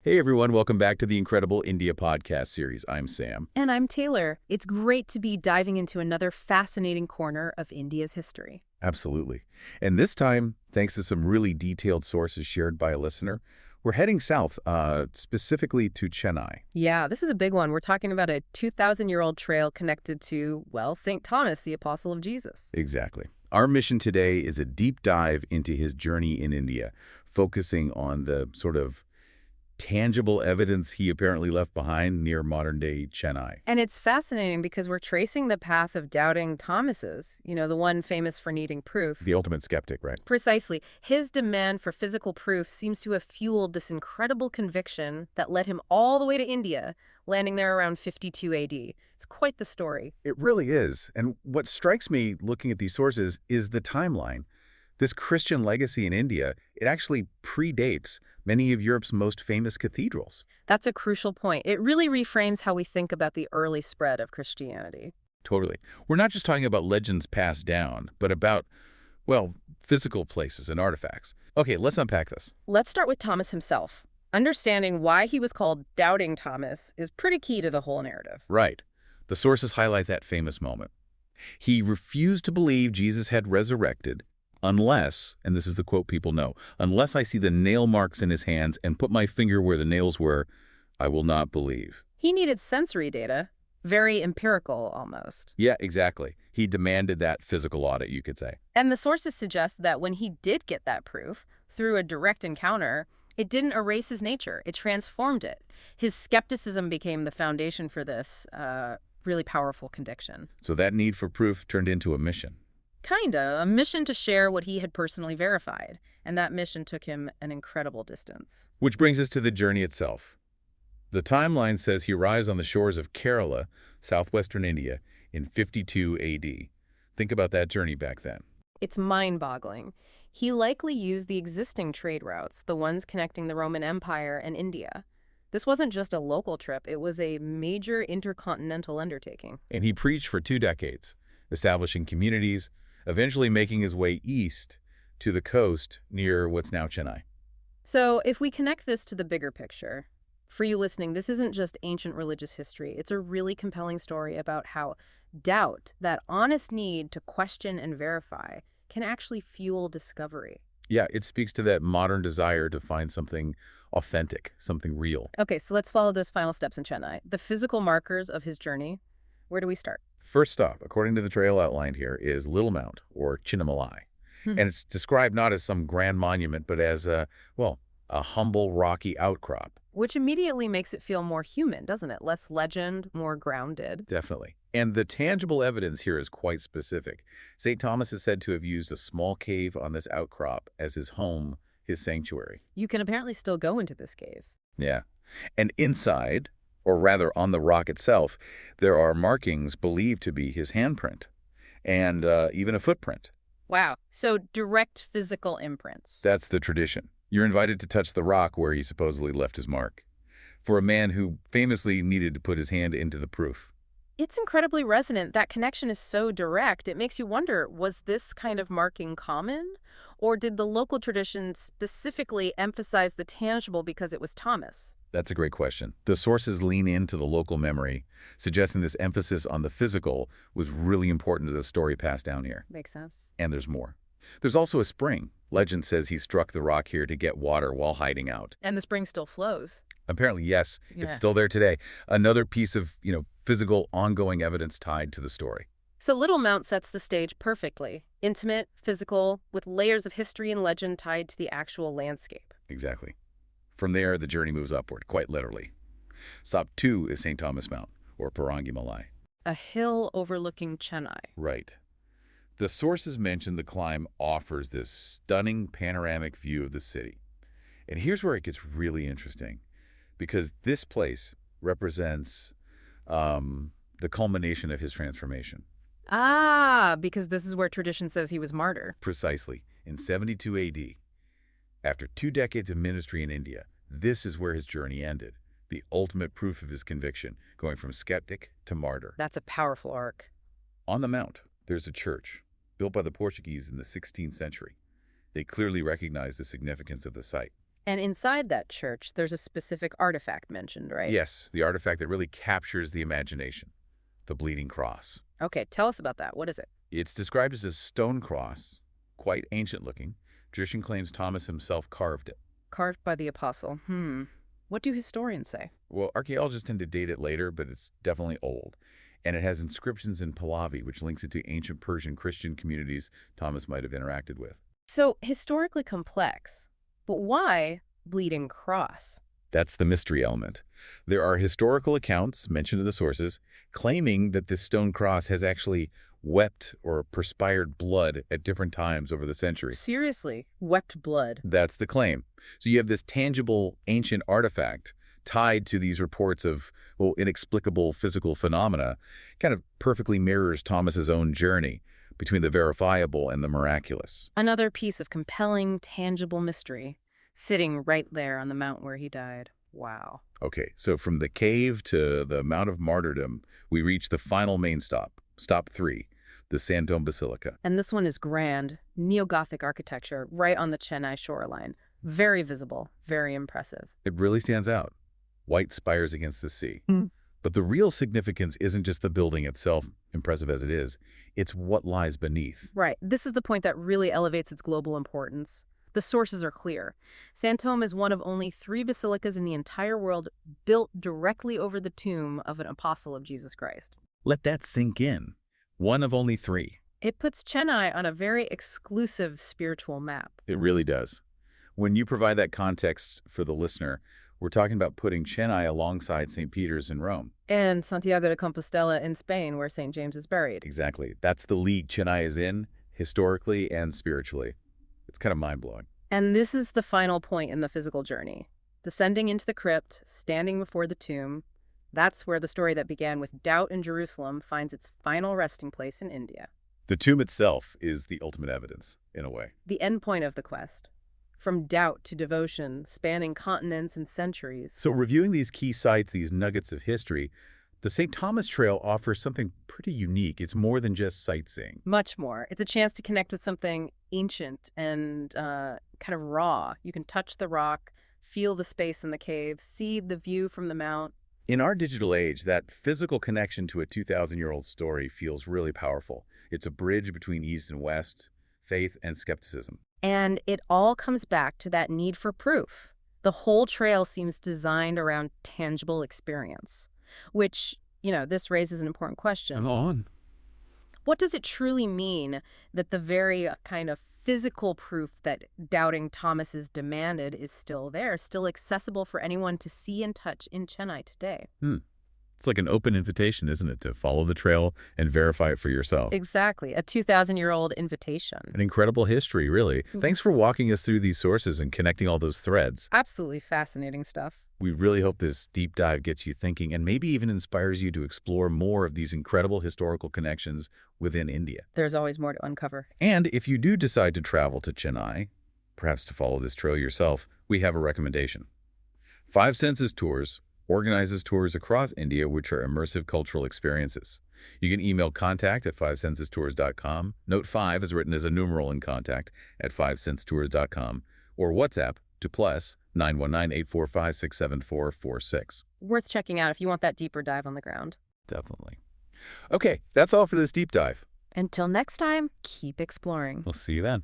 Hey everyone, welcome back to the Incredible India podcast series. I'm Sam. And I'm Taylor. It's great to be diving into another fascinating corner of India's history. Absolutely. And this time, thanks to some really detailed sources shared by a listener, we're heading south, specifically to Chennai. Yeah, this is a big one. We're talking about a 2,000-year-old trail connected to, well, St. Thomas, the apostle of Jesus. Exactly. Our mission today is a deep dive into his journey in India, focusing on the sort of tangible evidence he apparently left behind near modern-day Chennai. And it's fascinating because we're tracing the path of doubting Thomas's, the one famous for needing proof. The ultimate skeptic, right? Precisely. His demand for physical proof seems to have fueled this incredible conviction that led him all the way to India, landing there around 52 AD. It's quite the story. It really is. And what strikes me looking at these sources is the timeline. This Christian legacy in India, it actually predates many of Europe's most famous cathedrals. That's a crucial point. It really reframes how we think about the early spread of Christianity. Totally. We're not just talking about legends passed down, but about, well, physical places and artifacts. Okay, let's unpack this. Let's start with Thomas himself. Understanding why he was called Doubting Thomas is pretty key to the whole narrative. Right. The sources highlight that famous moment. He refused to believe Jesus had resurrected unless, and this is the quote people know, unless I see the nail marks in his hands and put my finger where the nails were, I will not believe. He needed sensory data, very empirical almost. Yeah, exactly. He demanded that physical audit, you could say. And the sources suggest that when he did get that proof, through a direct encounter, it didn't erase his nature, it transformed it. His skepticism became the foundation for this really powerful conviction. So that need for proof turned into a mission. Kinda, a mission to share what he had personally verified, and that mission took him an incredible distance. Which brings us to the journey itself. The timeline says he arrives on the shores of Kerala, southwestern India, in 52 AD. Think about that journey back then. It's mind-boggling. He likely used the existing trade routes, the ones connecting the Roman Empire and India. This wasn't just a local trip, it was a major intercontinental undertaking. And he preached for 2 decades, establishing communities, eventually making his way east to the coast near what's now Chennai. So if we connect this to the bigger picture, for you listening, this isn't just ancient religious history. It's a really compelling story about how doubt, that honest need to question and verify, can actually fuel discovery. Yeah, it speaks to that modern desire to find something authentic, something real. Okay, so let's follow those final steps in Chennai. The physical markers of his journey. Where do we start? First stop, according to the trail outlined here, is Little Mount, or Chinnamalai. And it's described not as some grand monument, but as a humble, rocky outcrop. Which immediately makes it feel more human, doesn't it? Less legend, more grounded. Definitely. And the tangible evidence here is quite specific. St. Thomas is said to have used a small cave on this outcrop as his home, his sanctuary. You can apparently still go into this cave. Yeah. And inside, or rather on the rock itself, there are markings believed to be his handprint and even a footprint. Wow. So direct physical imprints. That's the tradition. You're invited to touch the rock where he supposedly left his mark, for a man who famously needed to put his hand into the proof. It's incredibly resonant. That connection is so direct. It makes you wonder, was this kind of marking common? Or did the local tradition specifically emphasize the tangible because it was Thomas? That's a great question. The sources lean into the local memory, suggesting this emphasis on the physical was really important to the story passed down here. Makes sense. And there's more. There's also a spring. Legend says he struck the rock here to get water while hiding out. And the spring still flows. Apparently, yes. Yeah. It's still there today. Another piece of, physical, ongoing evidence tied to the story. So Little Mount sets the stage perfectly. Intimate, physical, with layers of history and legend tied to the actual landscape. Exactly. From there, the journey moves upward, quite literally. Stop 2 is St. Thomas Mount, or Parangimalai. A hill overlooking Chennai. Right. The sources mention the climb offers this stunning panoramic view of the city. And here's where it gets really interesting, because this place represents the culmination of his transformation. Ah, because this is where tradition says he was martyr. Precisely. In 72 AD, after 2 decades of ministry in India, this is where his journey ended, the ultimate proof of his conviction, going from skeptic to martyr. That's a powerful arc. On the Mount, there's a church, built by the Portuguese in the 16th century. They clearly recognize the significance of the site. And inside that church, there's a specific artifact mentioned, right? Yes, the artifact that really captures the imagination, the bleeding cross. Okay, tell us about that. What is it? It's described as a stone cross, quite ancient-looking. Tradition claims Thomas himself carved it. Carved by the apostle. What do historians say? Well, archaeologists tend to date it later, but it's definitely old. And it has inscriptions in Pahlavi, which links it to ancient Persian Christian communities Thomas might have interacted with. So, historically complex. But why bleeding cross? That's the mystery element. There are historical accounts mentioned in the sources claiming that this stone cross has actually wept or perspired blood at different times over the centuries. Seriously, wept blood. That's the claim. So you have this tangible ancient artifact tied to these reports of, well, inexplicable physical phenomena, kind of perfectly mirrors Thomas's own journey between the verifiable and the miraculous. Another piece of compelling, tangible mystery, sitting right there on the mount where he died. Wow. Okay, so from the cave to the Mount of Martyrdom, we reach the final main stop, stop 3, the Sandome Basilica. And this one is grand, neo-Gothic architecture right on the Chennai shoreline. Very visible, very impressive. It really stands out. White spires against the sea. But the real significance isn't just the building itself, impressive as it is, it's what lies beneath. Right. This is the point that really elevates its global importance. The sources are clear. Santome is one of only 3 basilicas in the entire world built directly over the tomb of an apostle of Jesus Christ. Let that sink in. One of only 3. It puts Chennai on a very exclusive spiritual map. It really does. When you provide that context for the listener, we're talking about putting Chennai alongside St. Peter's in Rome. And Santiago de Compostela in Spain, where St. James is buried. Exactly. That's the league Chennai is in, historically and spiritually. It's kind of mind-blowing. And this is the final point in the physical journey. Descending into the crypt, standing before the tomb, that's where the story that began with doubt in Jerusalem finds its final resting place in India. The tomb itself is the ultimate evidence, in a way. The end point of the quest. From doubt to devotion, spanning continents and centuries. So reviewing these key sites, these nuggets of history, the St. Thomas Trail offers something pretty unique. It's more than just sightseeing. Much more. It's a chance to connect with something ancient and kind of raw. You can touch the rock, feel the space in the cave, see the view from the mount. In our digital age, that physical connection to a 2,000-year-old story feels really powerful. It's a bridge between East and West, faith and skepticism. And it all comes back to that need for proof. The whole trail seems designed around tangible experience, which, this raises an important question. I'm on. What does it truly mean that the very kind of physical proof that doubting Thomas's demanded is still there, still accessible for anyone to see and touch in Chennai today? It's like an open invitation, isn't it, to follow the trail and verify it for yourself. Exactly. A 2,000-year-old invitation. An incredible history, really. Thanks for walking us through these sources and connecting all those threads. Absolutely fascinating stuff. We really hope this deep dive gets you thinking and maybe even inspires you to explore more of these incredible historical connections within India. There's always more to uncover. And if you do decide to travel to Chennai, perhaps to follow this trail yourself, we have a recommendation. 5 Senses Tours organizes tours across India which are immersive cultural experiences. You can email contact@fivesensestours.com. Note 5 is written as a numeral in contact at fivesensestours.com or WhatsApp to +919-845-67446. Worth checking out if you want that deeper dive on the ground. Definitely. Okay, that's all for this deep dive. Until next time, keep exploring. We'll see you then.